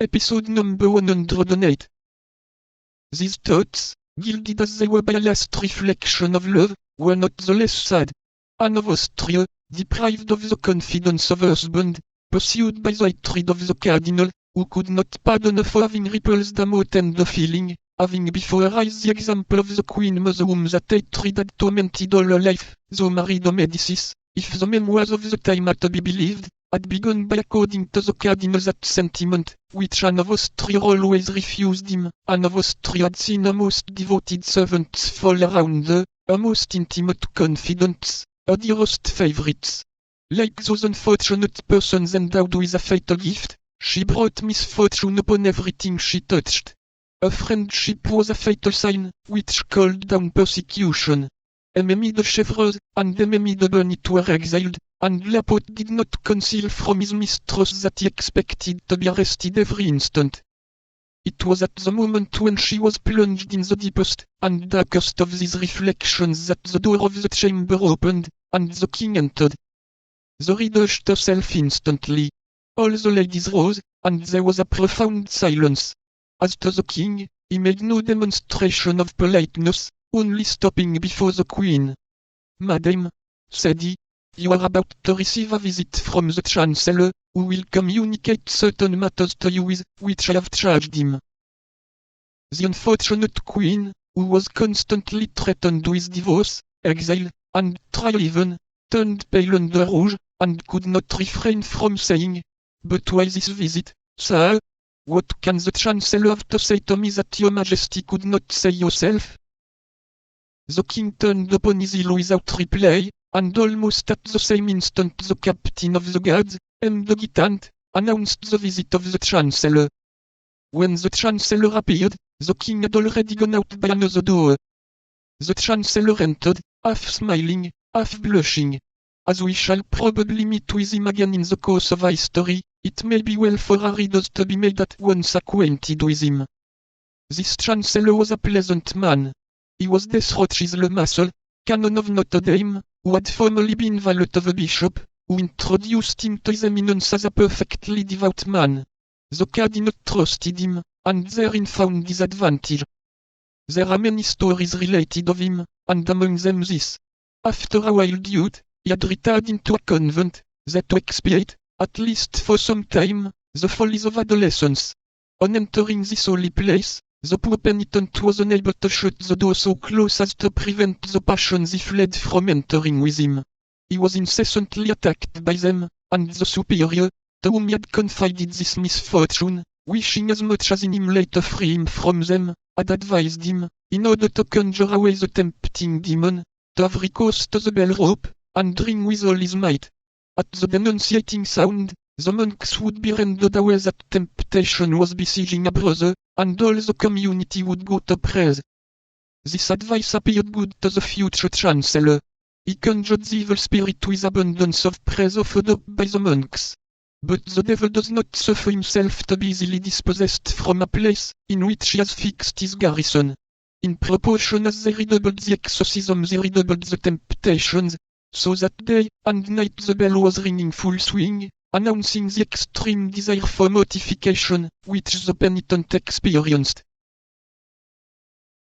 Episode number 108. These thoughts, gilded as they were by a last reflection of love, were not the less sad. Anne of Austria, deprived of the confidence of her husband, pursued by the hatred of the cardinal, who could not pardon her for having repulsed a more tender feeling, having before her eyes the example of the Queen Mother whom that hatred had tormented all her life, though Marie de Medicis, if the memoirs of the time are to be believed, had begun by according to the cardinal that sentiment, which Anne of Austria always refused him. Anne of Austria had seen her most devoted servants fall around her, her most intimate confidants, her dearest favorites. Like those unfortunate persons endowed with a fatal gift, she brought misfortune upon everything she touched. Her friendship was a fatal sign, which called down persecution. Aimée de Chevreuse and Aimée de Bonnet were exiled, and Laporte did not conceal from his mistress that he expected to be arrested every instant. It was at the moment when she was plunged in the deepest and darkest of these reflections that the door of the chamber opened, and the king entered. The reader hushed herself instantly. All the ladies rose, and there was a profound silence. As to the king, he made no demonstration of politeness, only stopping before the queen. "Madame," said he, "you are about to receive a visit from the Chancellor, who will communicate certain matters to you with which I have charged him." The unfortunate queen, who was constantly threatened with divorce, exile, and trial even, turned pale and rouge, and could not refrain from saying, "But why this visit, sir? What can the Chancellor have to say to me that your Majesty could not say yourself?" The king turned upon his heel without reply, and almost at the same instant the captain of the guards, M. de Guitant, announced the visit of the Chancellor. When the Chancellor appeared, the king had already gone out by another door. The Chancellor entered, half smiling, half blushing. As we shall probably meet with him again in the course of our history, it may be well for our readers to be made at once acquainted with him. This Chancellor was a pleasant man. He was Desroches Le Massol, canon of Notre Dame, who had formerly been valet of a bishop, who introduced him to his eminence as a perfectly devout man. The cardinal trusted him, and therein found his advantage. There are many stories related of him, and among them this. After a wild youth, he had retired into a convent, that to expiate, at least for some time, the follies of adolescence. On entering this holy place, the poor penitent was unable to shut the door so close as to prevent the passions he fled from entering with him. He was incessantly attacked by them, and the superior, to whom he had confided this misfortune, wishing as much as in him lay to free him from them, had advised him, in order to conjure away the tempting demon, to have recourse to the bell rope, and ring with all his might. At the denunciating sound, the monks would be rendered aware that temptation was besieging a brother, and all the community would go to prayers. This advice appeared good to the future Chancellor. He conjured the evil spirit with abundance of praise offered up by the monks. But the devil does not suffer himself to be easily dispossessed from a place in which he has fixed his garrison. In proportion as they redoubled the exorcism they redoubled the temptations, so that day and night the bell was ringing full swing, announcing the extreme desire for mortification which the penitent experienced.